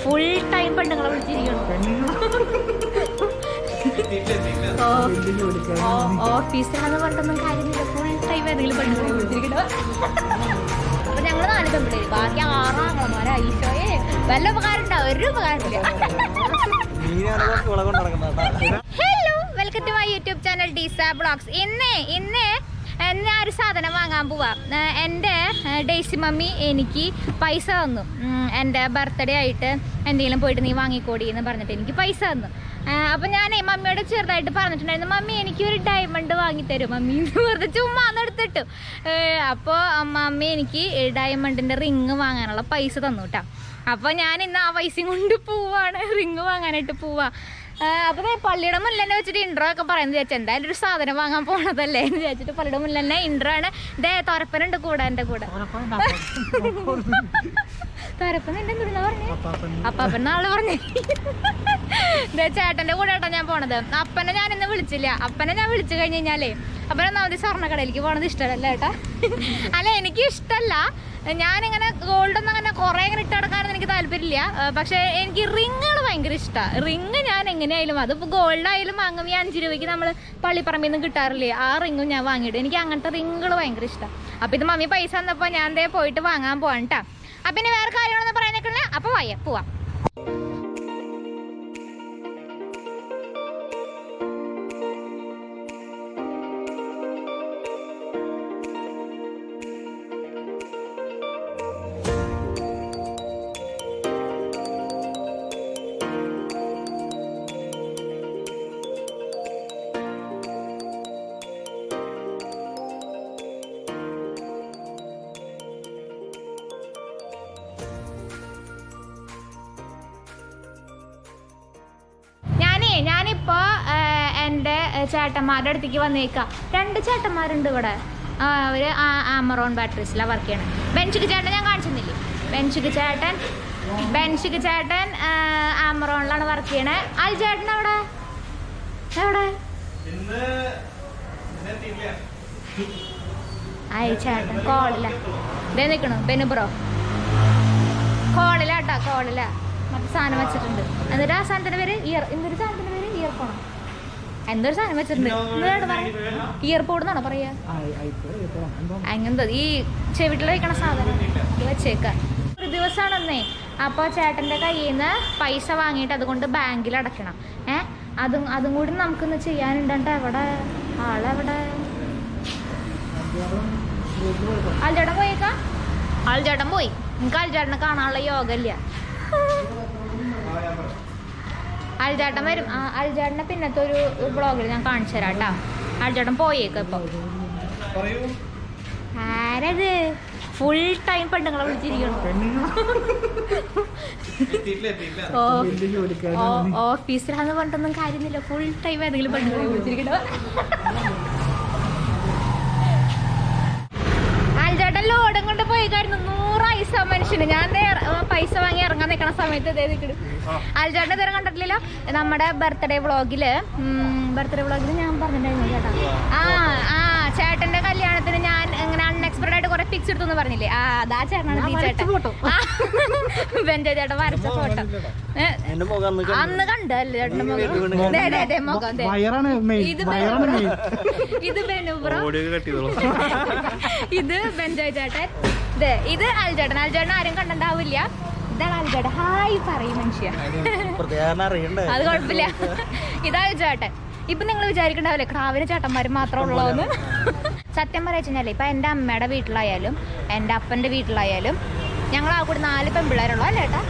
Full time പെണ്ണുങ്ങളെ വിളിച്ചിരിക്കണം. ഓഫീസിലാന്ന് പറഞ്ഞൊന്നും കാര്യമില്ല, ഫുൾ ടൈം ഏതെങ്കിലും പെണ്ണുങ്ങളെ വിളിച്ചിരിക്കണം. അപ്പൊ ഞങ്ങള് 4 പെൺപിള്ളേര്, ബാക്കി 6 ആങ്ങളമാരാ. ഈശോയെ വല്ല ഉപകാരം ഉണ്ടാവും, ഒരു ഉപകാരമില്ല. Hello, welcome to my YouTube channel D-SAB vlogs. ഇന്ന് ഞാൻ ഒരു സാധനം വാങ്ങാൻ പോവാം. എൻ്റെ ഡേസി മമ്മി എനിക്ക് പൈസ തന്നു. എൻ്റെ ബർത്ത്ഡേ ആയിട്ട് എന്തെങ്കിലും പോയിട്ട് നീ വാങ്ങിക്കോടി എന്ന് പറഞ്ഞിട്ട് എനിക്ക് പൈസ തന്നു. അപ്പം ഞാൻ മമ്മിയോട് ചെറുതായിട്ട് പറഞ്ഞിട്ടുണ്ടായിരുന്നു, മമ്മി എനിക്കൊരു ഡയമണ്ട് വാങ്ങിത്തരും മമ്മി എന്ന് പറഞ്ഞ് ചുമ്മാ എടുത്തിട്ടു. അപ്പോൾ മമ്മി എനിക്ക് ഡയമണ്ടിൻ്റെ റിങ് വാങ്ങാനുള്ള പൈസ തന്നു കേട്ടോ. അപ്പോൾ ഞാൻ ഇന്ന് ആ പൈസയും കൊണ്ട് പോവാണ്, റിങ് വാങ്ങാനായിട്ട് പോവാ. അപ്പോൾ പള്ളിയുടെ മുന്നിൽ തന്നെ വെച്ചിട്ട് ഇൻട്രോ ഒക്കെ പറയുന്നത് വിചാരിച്ചു, എന്തായാലും ഒരു സാധനം വാങ്ങാൻ പോണതല്ലേ എന്ന് വിചാരിച്ചിട്ട് പള്ളിയുടെ മുന്നിൽ തന്നെ ഇൻട്രോ ആണ്. ഇതേ തുരപ്പനുണ്ട് കൂടെ, എൻ്റെ കൂടെ തുരപ്പൻ എൻ്റെ എന്തുള്ള പറഞ്ഞു, അപ്പാപ്പൻ നാളെ പറഞ്ഞു. ഇതേ ചേട്ടൻ്റെ കൂടെ കേട്ടോ ഞാൻ പോണത്. അപ്പനെ ഞാൻ ഇന്ന് വിളിച്ചില്ല. അപ്പനെ ഞാൻ വിളിച്ചു കഴിഞ്ഞ് കഴിഞ്ഞാലേ അപ്പനൊന്നാമത് സ്വർണ്ണക്കടയിലേക്ക് പോണത് ഇഷ്ടമല്ല കേട്ടാ. അല്ല, എനിക്ക് ഇഷ്ടമല്ല. ഞാനിങ്ങനെ ഗോൾഡൊന്നും അങ്ങനെ കുറേ ഇങ്ങനെ ഇട്ട് നടക്കാനൊന്നും എനിക്ക് താല്പര്യമില്ല. പക്ഷേ എനിക്ക് റിങ്ങുകൾ ഭയങ്കര ഇഷ്ടമാണ്. റിങ് ഞാൻ എങ്ങനെയായാലും, അതിപ്പോൾ ഗോൾഡായാലും വാങ്ങും. ഈ 5 രൂപയ്ക്ക് നമ്മൾ പള്ളിപ്പറമ്പിൽ നിന്ന് കിട്ടാറില്ലേ, ആ റിങ്ങും ഞാൻ വാങ്ങിയിട്ട് എനിക്ക് അങ്ങനത്തെ റിങ്ങുകൾ ഭയങ്കര ഇഷ്ടമാണ്. അപ്പോൾ ഇത് മമ്മി പൈസ തന്നപ്പോൾ ഞാൻ ദേ പോയിട്ട് വാങ്ങാൻ പോവാൻ കേട്ടോ. അപ്പം ഇനി വേറെ കാര്യങ്ങളൊന്നും പറയാനൊക്കെ അപ്പോൾ പോവാം. ഞാനിപ്പോൾ എൻ്റെ ചേട്ടന്മാരുടെ അടുത്തേക്ക് വന്നേക്കാം. 2 ചേട്ടന്മാരുണ്ട് ഇവിടെ. അവർ ആമറോൺ ബാറ്ററീസിലാണ് വർക്ക് ചെയ്യണം. ബെൻഷിക്ക് ചേട്ടൻ ഞാൻ കാണിച്ചിരുന്നില്ലേ, ബെൻഷിക്ക് ചേട്ടൻ ആമറോണിലാണ് വർക്ക് ചെയ്യണേ. അൽ ചേട്ടൻ എവിടെ അയൽ ചേട്ടൻ കോളില ഇതേ നിൽക്കണു. ബെനുബ്രോ കോളിലാട്ടോ, കോളില മറ്റു സാധനം വെച്ചിട്ടുണ്ട്. എന്നിട്ട് ആ സാധനത്തിൻ്റെ പേര് എന്തൊരു സാധനത്തിൻ്റെ പേര് ഇയർഫോണോ എന്തൊരു സാധനം വെച്ചിട്ടുണ്ട്. ഇയർപോഡ് എന്നാണോ പറയാ, അങ്ങനത്തെ ഈ ചെവിട്ടിൽ വയ്ക്കണ സാധനം വെച്ചേക്കാൻ. ഒരു ദിവസമാണെന്നേ. അപ്പോൾ ചേട്ടൻ്റെ കയ്യിൽ നിന്ന് പൈസ വാങ്ങിയിട്ട് അതുകൊണ്ട് ബാങ്കിൽ അടയ്ക്കണം. അതും കൂടി നമുക്കൊന്ന് ചെയ്യാനുണ്ട്. എവിടെ ആളെവിടെ? അൽചേട്ടൻ പോയേക്കാം. അൽചേട്ടൻ പോയി. എനിക്ക് അൽചേട്ടനെ കാണാനുള്ള യോഗമില്ല. അൽചേട്ടൻ വരും. അൽചേട്ടനെ പിന്നത്തെ ഒരു ബ്ലോഗിൽ ഞാൻ കാണിച്ചു തരാം കേട്ടോ. അൽചേട്ടൻ പോയേക്കാം ഇപ്പൊ. ആരത്? ഫുൾ ടൈം പെണ്ണുങ്ങളെ വിളിച്ചിരിക്കണം. ഓഫീസിലാന്ന് പറഞ്ഞിട്ടൊന്നും കാര്യമില്ല, ഫുൾ ടൈം ഏതെങ്കിലും പെണ്ണുങ്ങളെ വിളിച്ചിരിക്കണം. അൽചേട്ടൻ ലോഡും കൊണ്ട് പോയി കഴിഞ്ഞു. 100 ഐസ മനുഷ്യന്. ഞാൻ പൈസ വാങ്ങി ഇറങ്ങാൻ നിൽക്കണ സമയത്ത് ഇതേ നിൽക്കണം. അൽചേട്ടൻ ഇതുവരെ കണ്ടിട്ടില്ലല്ലോ. നമ്മുടെ ബർത്ത്ഡേ വ്ളോഗില് ഞാൻ പറഞ്ഞിട്ടുണ്ടായിരുന്നു ചേട്ടാ. ചേട്ടന്റെ കല്യാണത്തിന് ഞാൻ ഇങ്ങനെ അൺഎക്സ്പെക്ടഡ് ആയിട്ട് കുറെ പിക്സ് എടുത്തു എന്ന് പറഞ്ഞില്ലേ, അതാ ചേട്ടനാണ്. ഈ ചേട്ടൻ ബെഞ്ചോ ചേട്ടൻ വരച്ച ഫോട്ടോ അന്ന് കണ്ടല്ലേ ചേട്ടന്റെ മുഖം. ഇത് ബെനുബ്രോ, ഇത് ബെഞ്ചോ ചേട്ടൻ, ഇത് അൽചേട്ടൻ. അൽചേട്ടൻ ആരും കണ്ടിട്ടുണ്ടാവില്ല. ഇതാണ് അൽചേട്ടൻ. ഹായ് പറയും മനുഷ്യ, അത് കുഴപ്പമില്ല. ഇതാ ചേട്ടൻ. ഇപ്പൊ നിങ്ങൾ വിചാരിക്കണ്ടാവില്ലേ ക്രാവിന് ചേട്ടന്മാർ മാത്രം ഉള്ളൂന്ന്. സത്യം പറയാ ഇപ്പൊ എൻ്റെ അമ്മയുടെ വീട്ടിലായാലും എൻ്റെ അപ്പൻ്റെ വീട്ടിലായാലും ഞങ്ങൾ ആ കൂടി 4 പെൺപിള്ളേരുള്ളൂ അല്ലേ ഏട്ടാ?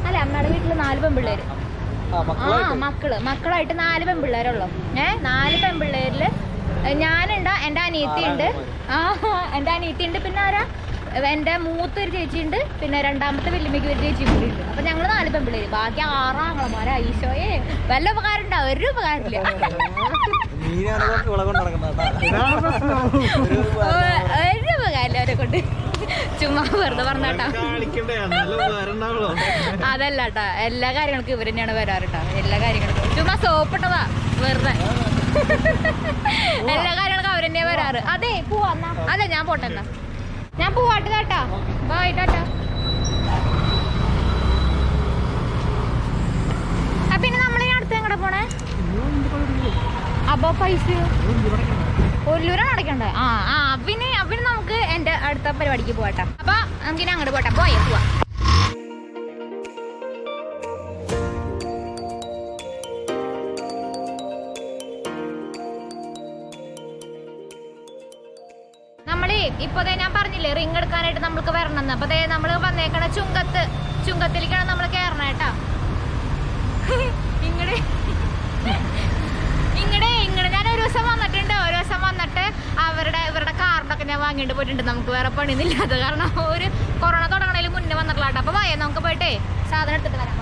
അല്ലെ, അമ്മയുടെ വീട്ടിൽ 4 പെൺപിള്ളേര്. മക്കളായിട്ട് 4 പെൺപിള്ളേരുള്ളൂ. 4 പെൺപിള്ളേരില് ഞാനുണ്ട്, എൻ്റെ അനിയത്തിയുണ്ട്. എൻ്റെ അനിയത്തിയുണ്ട്. പിന്നെ ആരാ? എൻ്റെ മൂത്തൊരു ചേച്ചിയുണ്ട്. പിന്നെ രണ്ടാമത്തെ വല്യമ്മയ്ക്ക് ഒരു ചേച്ചിയും കൂടി ഉണ്ട്. അപ്പൊ ഞങ്ങള് 4 പെൺപിള്ളേര്, ബാക്കി 6 ആങ്ങളമാരാ. ഈശോയെ വല്ല ഉപകാരം ഉണ്ടാവും, ഒരു ഉപകാരമില്ല. ഒരു ഉപകാരമില്ല അവരെ കൊണ്ട്. ചുമ്മാ വെറുതെ പറഞ്ഞാട്ടാ. അതല്ല കേട്ടാ, എല്ലാ കാര്യങ്ങൾക്കും ഇവർ തന്നെയാണ് വരാറുട്ടാ. എല്ലാ കാര്യങ്ങൾക്കും ചുമ്മാ സോപ്പിട്ടതാ വെറുതെ. എല്ലാ കാര്യങ്ങൾക്കും അവർ തന്നെയാ വരാറ്. അതെ പോവാ. അതെ ഞാൻ പോട്ടെ എന്നാ, ഞാൻ പോവാട്ട് കേട്ടാ. ബൈ ടാറ്റാ. പൈസ 1 രൂപ അടയ്ക്കണ്ടേ? അവിന് നമുക്ക് എൻ്റെ അടുത്ത പരിപാടിക്ക് പോകട്ടെ. അപ്പൊ നമുക്കിനി അങ്ങോട്ട് പോട്ടെ. പോവാ. നമ്മള് ഇപ്പൊ ഞാൻ പറഞ്ഞില്ലേ റിങ് എടുക്കാനായിട്ട് നമ്മൾക്ക് വരണമെന്ന്. അപ്പൊ നമ്മള് വന്നേക്കണ ചുങ്കത്തിലേക്കാണ് നമ്മൾ കയറണം കേട്ടാ. ഇങ്ങടെ ഞാൻ ഒരു ദിവസം വന്നിട്ട് ഇവരുടെ കാർഡൊക്കെ ഞാൻ വാങ്ങിയിട്ട് പോയിട്ടുണ്ട്. നമുക്ക് വേറെ പണിയൊന്നുമില്ലാത്ത കാരണം ഒരു കൊറോണ തുടങ്ങണതിൽ മുന്നേ വന്നിട്ടുള്ള. അപ്പൊ വായ നമുക്ക് പോയിട്ടേ സാധനം എടുത്തിട്ട് വരാം.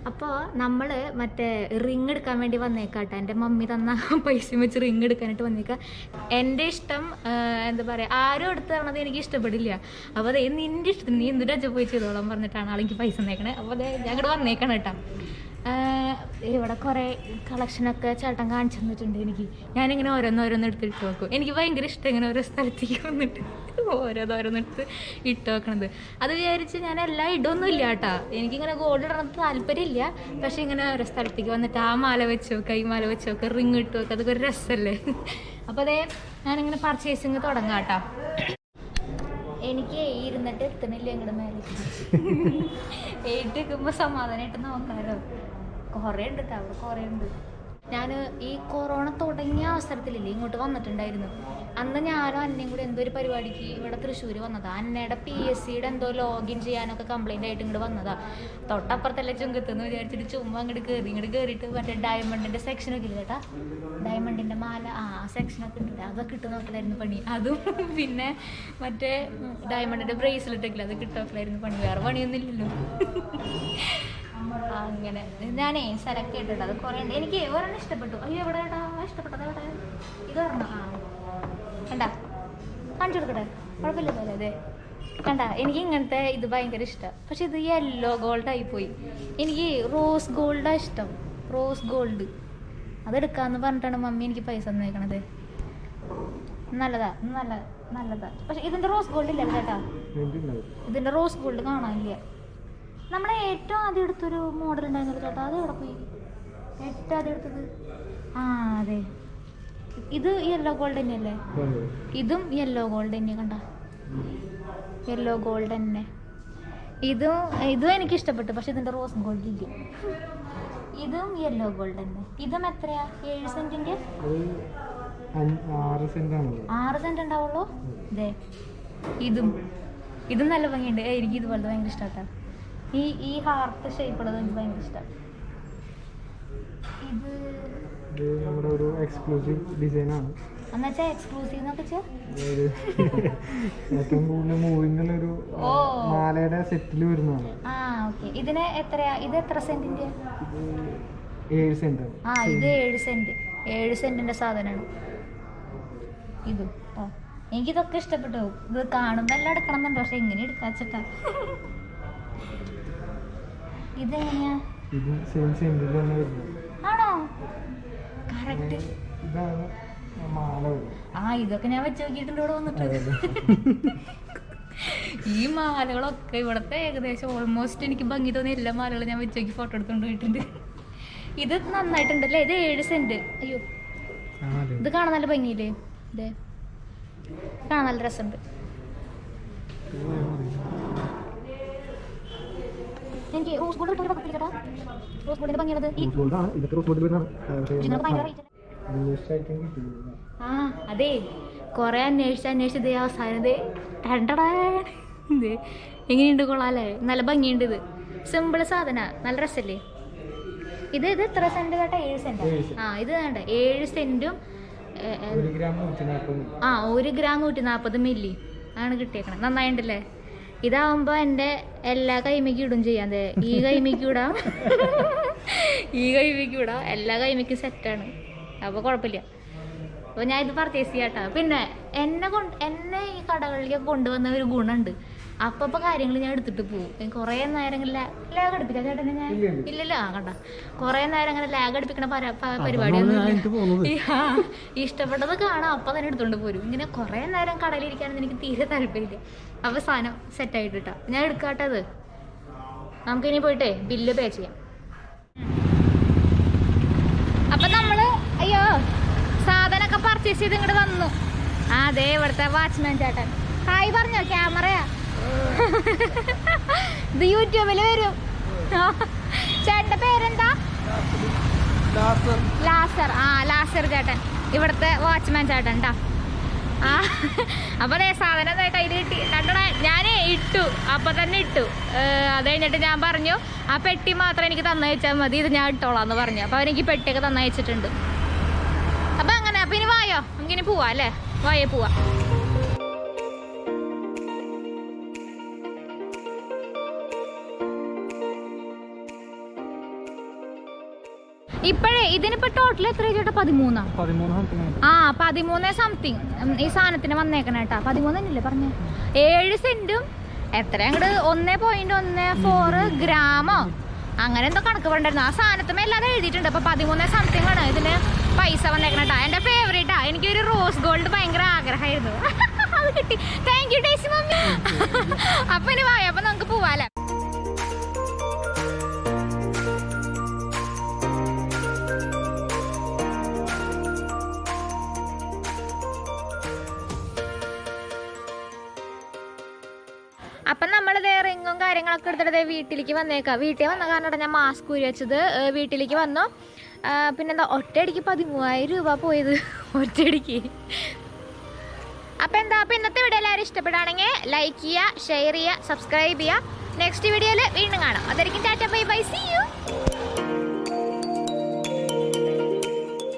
അപ്പോൾ നമ്മൾ മറ്റേ റിങ് എടുക്കാൻ വേണ്ടി വന്നേക്കാട്ടെ. എൻ്റെ മമ്മി തന്ന പൈസ വെച്ച് റിങ് എടുക്കാനായിട്ട് വന്നേക്കാം. എൻ്റെ ഇഷ്ടം എന്താ പറയുക, ആരും എടുത്ത് തരണത് എനിക്ക് ഇഷ്ടപ്പെടില്ല. അപ്പോൾ അതേ നിൻ്റെ ഇഷ്ടത്തിന് നീ എന്തൊരു അച്ഛൻ പോയി ചെയ്തോളാം പറഞ്ഞിട്ടാണ് ആളെനിക്ക് പൈസ തന്നേക്കണേ. അപ്പോൾ അതേ ഞാൻ ഇവിടെ വന്നേക്കണം കേട്ടോ. ഇവിടെ കുറേ കളക്ഷനൊക്കെ ചേട്ടൻ കാണിച്ചു തന്നിട്ടുണ്ട് എനിക്ക്. ഞാനിങ്ങനെ ഓരോന്നോരോന്ന് എടുത്തിട്ട് വെക്കും. എനിക്ക് ഭയങ്കര ഇഷ്ടം ഇങ്ങനെ ഓരോ സ്ഥലത്തേക്ക് വന്നിട്ട് ഓരോന്നോരോന്നെടുത്ത് ഇട്ട് വെക്കണത്. അത് വിചാരിച്ച് ഞാൻ എല്ലാം ഇടൊന്നും ഇല്ല കേട്ടോ. എനിക്കിങ്ങനെ ഗോൾഡ് ഇടണത് താല്പര്യമില്ല. പക്ഷെ ഇങ്ങനെ ഓരോ സ്ഥലത്തേക്ക് വന്നിട്ട് ആ മാല വെച്ച് വെക്കുക, ഈ മാല വെച്ച് വെക്കുക, റിങ് ഇട്ട് വെക്കുക, അതൊക്കെ ഒരു രസമല്ലേ. അപ്പോൾ അതേ ഞാനിങ്ങനെ പർച്ചേസിങ് തുടങ്ങാം കേട്ടോ. എനിക്ക് ഇരുന്നിട്ട് എത്തണില്ല ഇങ്ങോട്ട് മേലെ. ഏറ്റെടുക്കുമ്പോൾ സമാധാനമായിട്ട് നോക്കാമല്ലോ. കുറേ ഉണ്ട് കേട്ടോ, അവിടെ കുറേ ഉണ്ട്. ഞാൻ ഈ കൊറോണ തുടങ്ങിയ അവസരത്തിലില്ലേ ഇങ്ങോട്ട് വന്നിട്ടുണ്ടായിരുന്നു. അന്ന് ഞാനും അന്നയും കൂടി എന്തോ ഒരു പരിപാടിക്ക് ഇവിടെ തൃശ്ശൂർ വന്നതാണ്. അന്നയുടെ PSCയുടെ എന്തോ ലോഗിൻ ചെയ്യാനൊക്കെ കംപ്ലൈൻ്റ് ആയിട്ട് ഇങ്ങോട്ട് വന്നതാണ്. തൊട്ടപ്പുറത്തല്ലേ ചുങ്കത്തെന്ന് വിചാരിച്ചിട്ട് ചുമ്മാ ഇങ്ങോട്ട് കയറിയിട്ട് മറ്റേ ഡയമണ്ടിൻ്റെ സെക്ഷനൊക്കെ ഇല്ല ചേട്ടാ, ഡയമണ്ടിൻ്റെ മാല ആ സെക്ഷനൊക്കെ ഉണ്ട്. അതൊക്കെ ഇട്ട് നോക്കലായിരുന്നു പണി. അതും പിന്നെ മറ്റേ ഡയമണ്ടിൻ്റെ ബ്രേസ്ലെറ്റ് ഒക്കെ ഇല്ല, അതൊക്കെ ഇട്ട് നോക്കലായിരുന്നു പണി. വേറെ പണിയൊന്നും ഇല്ലല്ലോ. അങ്ങനെ ഞാനേ സെലക്ട് ചെയ്തിട്ടുണ്ട്. അത് കുറേ ഉണ്ട്. എനിക്ക് ഒരെണ്ണം ഇഷ്ടപ്പെട്ടു. അയ്യോ എവിടെ ഏട്ടാ ഇഷ്ടപ്പെട്ടത്? എവിടെ ഇത് പറഞ്ഞ കണ്ടാ കാണിച്ചു കൊടുക്കട്ടെ, കുഴപ്പമില്ലല്ലോ. അതെ കണ്ടാ, എനിക്ക് ഇങ്ങനത്തെ ഇത് ഭയങ്കര ഇഷ്ടമാണ്. പക്ഷെ ഇത് യെല്ലോ ഗോൾഡായി പോയി. എനിക്ക് റോസ് ഗോൾഡാണ് ഇഷ്ടം. റോസ് ഗോൾഡ് അതെടുക്കാമെന്ന് പറഞ്ഞിട്ടാണ് മമ്മി എനിക്ക് പൈസ തന്നേക്കണത്. നല്ലതാ നല്ലതാ. പക്ഷെ ഇതിൻ്റെ റോസ് ഗോൾഡ് ഇല്ല ചേട്ടാ. ഇതിൻ്റെ റോസ് ഗോൾഡ് കാണാനില്ല. നമ്മളെ ഏറ്റവും ആദ്യം എടുത്തൊരു മോഡൽ ഉണ്ടായിരുന്നല്ലോ ചേട്ടാ, അത് എവിടെ പോയി? ഏറ്റവും ആദ്യം എടുത്തത് അതെ, ഇത് യെല്ലോ ഗോൾഡ് തന്നെയല്ലേ? ഇതും യെല്ലോ ഗോൾഡ് തന്നെ. കണ്ട യെല്ലോ ഗോൾഡ് തന്നെ. ഇതും എനിക്ക് ഇഷ്ടപ്പെട്ടു. പക്ഷെ ഇതിൻ്റെ റോസ് ഗോൾഡ് ഇല്ല. ഇതും യെല്ലോ ഗോൾഡ് തന്നെ. ഇതും എത്രയാ? 7 സെന്റിൻ്റെ 6 സെന്റ് ഉണ്ടാവുള്ളൂ. അതെ ഇതും നല്ല ഭംഗിയുണ്ട്. എനിക്ക് ഇതുപോലത്തെ ഭയങ്കര ഇഷ്ടമാട്ടോ. ഈ ഹാർട്ട് ഷേപ്പ് ഉള്ളത് എനിക്ക് ഭയങ്കര ഇഷ്ടമാണ്. ഇത് നമ്മുടെ ഒരു എക്സ്ക്ലൂസീവ് ഡിസൈനാണ്. എന്നുവെച്ചാൽ എക്സ്ക്ലൂസീവ് എന്നൊക്കെ വെച്ചാൽ ഏറ്റവും കൂടുതൽ മൂവിംഗ് ഉള്ള ഒരു മാലയുടെ സെറ്റിൽ വരുന്നതാണ്. ഓക്കെ. ഇതിന് എത്രയാ? ഇത് എത്ര സെന്റിന്റെ? 7 സെന്റ്. ഇത് 7 സെന്റിന്റെ സാധനമാണ് ഇത്. എനിക്കിതൊക്കെ ഇഷ്ടപ്പെട്ടു. ഇത് കാണുമ്പോൾ എല്ലാം എടുക്കണം എന്നുണ്ട്. പക്ഷെ എങ്ങനെ എടുക്കാച്ചിട്ടാ? ഇതെങ്ങനെയാ? ആണോ? കറക്റ്റ്. ഇതൊക്കെ ഞാൻ വെച്ച് നോക്കിയിട്ടുണ്ട് ഇവിടെ വന്നിട്ട്. ഈ മാലകളൊക്കെ ഇവിടുത്തെ ഏകദേശം ഓൾമോസ്റ്റ് എനിക്ക് ഭംഗി തോന്നിയ എല്ലാ മാലകളും ഞാൻ വെച്ച് നോക്കി ഫോട്ടോ എടുത്തുകൊണ്ട് പോയിട്ടുണ്ട്. ഇത് നന്നായിട്ടുണ്ടല്ലേ? ഇത് 7 സെന്റ്. അയ്യോ ഇത് കാണാൻ നല്ല ഭംഗിയില്ലേ? ഇതേ കാണാൻ നല്ല രസമുണ്ട്. എനിക്ക് റോസ് ഗോൾഡ് കിട്ടുന്ന പക്കത്തിലേട്ടാ. റോസ് ഗോൾഡിന്റെ ഭംഗിയുള്ളത് അതെ. കുറെ അന്വേഷിച്ച് ഇതേ അവസാനം എങ്ങനെയുണ്ട്? കൊള്ളാല്ലേ? നല്ല ഭംഗിയുണ്ട്. ഇത് സിമ്പിൾ സാധന, നല്ല രസല്ലേ ഇത്. ഇത് എത്ര സെന്റ് കേട്ടാ? 7 സെന്റ്. ആ ഇത് വേണ്ട 7 സെന്റും 1 ഗ്രാം 140 മില്ലി ആണ് കിട്ടിയേക്കണം. നന്നായിണ്ടല്ലേ? ഇതാവുമ്പോ എൻ്റെ എല്ലാ കൈമയ്ക്കും ഇടും ചെയ്യാൻ. ഈ കൈമയ്ക്കും ഇടാം, ഈ കൈമയ്ക്കും ഇടാം, എല്ലാ കൈമയ്ക്കും സെറ്റാണ്. അപ്പോൾ കുഴപ്പമില്ല. അപ്പോൾ ഞാൻ ഇത് പർച്ചേസ് ചെയ്യാട്ടോ. പിന്നെ എന്നെ ഈ കടകളിലേക്ക് കൊണ്ടുവന്ന ഒരു ഗുണമുണ്ട്. അപ്പോൾ കാര്യങ്ങൾ ഞാൻ എടുത്തിട്ട് പോകും. കുറേ നേരം ലാഗ് അടുപ്പിക്കാം ചേട്ടനെ ഞാൻ. ഇല്ലല്ലോ, കണ്ട കുറേ നേരം അങ്ങനെ ലാഗ് അടുപ്പിക്കണ പരിപാടിയൊന്നും ഇഷ്ടപ്പെട്ടത് കാണാം, അപ്പം തന്നെ എടുത്തോണ്ട് പോരും. ഇങ്ങനെ കുറേ നേരം കടയിലിരിക്കാനൊന്നും എനിക്ക് തീരെ താല്പര്യമില്ല. അപ്പോൾ സാധനം സെറ്റായിട്ട് കിട്ടാം. ഞാൻ എടുക്കാട്ടത്. നമുക്കിനി പോയിട്ടേ ബില്ല് പേ ചെയ്യാം. അപ്പം നമ്മൾ അയ്യോ സാധനമൊക്കെ പർച്ചേസ് ചെയ്ത് ഇങ്ങോട്ട് വന്നു. അതെ ഇവിടുത്തെ വാച്ച്മാൻ ചേട്ടൻ ഹായ് പറഞ്ഞോ. ക്യാമറയാ, ഇത് യൂട്യൂബിൽ വരും. ചേട്ടൻ്റെ പേരെന്താ? ലാസർ. ആ ലാസർ ചേട്ടൻ ഇവിടുത്തെ വാച്ച്മാൻ ചേട്ടൻ ട്ടാ. ആ അപ്പോൾ അതേ സാധനം അതിൽ കിട്ടി കണ്ടട. ഞാൻ ഇട്ടു, അപ്പം തന്നെ ഇട്ടു. അത് കഴിഞ്ഞിട്ട് ഞാൻ പറഞ്ഞു ആ പെട്ടി മാത്രം എനിക്ക് തന്നയച്ചാൽ മതി, ഇത് ഞാൻ ഇട്ടോളാന്ന് പറഞ്ഞു. അപ്പോൾ അവരെനിക്ക് പെട്ടിയൊക്കെ തന്നയച്ചിട്ടുണ്ട്. അപ്പം അങ്ങനെ. അപ്പം ഇനി വായോ, നമുക്കിനി പോവാം അല്ലേ? വായേ പോവാം. ഇപ്പോഴേ ഇതിനിപ്പോ ടോട്ടൽ എത്ര ചേട്ടാ? 13. ആ 13 സംതിങ് ഈ സാധനത്തിന് വന്നേക്കണ കേട്ടാ. 13 തന്നെയല്ലേ പറഞ്ഞേ? 7 സെന്റും എത്ര അങ്ങോട്ട് 1.14 ഗ്രാമോ അങ്ങനെ എന്തോ കണക്ക് പറഞ്ഞിരുന്നു. ആ സാധനത്തുമേ എല്ലാവരും എഴുതിയിട്ടുണ്ട്. അപ്പൊ 13 സംതിങ് ആണ് ഇതിന് പൈസ വന്നേക്കണേട്ടാ. എൻ്റെ ഫേവറേറ്റാ. എനിക്കൊരു റോസ് ഗോൾഡ് ഭയങ്കര ആഗ്രഹമായിരുന്നു. അത് കിട്ടി. Thank you daisy mummy. അപ്പൊ ഇനി വായോ, അപ്പൊ നമുക്ക് പോവാല്ലേ? അപ്പം നമ്മളിത് റിങ്ങും കാര്യങ്ങളൊക്കെ എടുത്തിട്ട് വീട്ടിലേക്ക് വന്നേക്കാം. വീട്ടിൽ വന്ന കാരണം ഞാൻ മാസ്ക് ഊരി വെച്ചത്. വീട്ടിലേക്ക് വന്നു. പിന്നെന്താ ഒറ്റയടിക്ക് 13,000 രൂപ പോയത് ഒറ്റയടിക്ക്. അപ്പം എന്താ, അപ്പം ഇന്നത്തെ വീഡിയോ എല്ലാവരും ഇഷ്ടപ്പെടുകയാണെങ്കിൽ ലൈക്ക് ചെയ്യുക, ഷെയർ ചെയ്യുക, സബ്സ്ക്രൈബ് ചെയ്യുക. നെക്സ്റ്റ് വീഡിയോയിൽ വീണ്ടും കാണാം. അതായിരിക്കും tata bye bye, see U.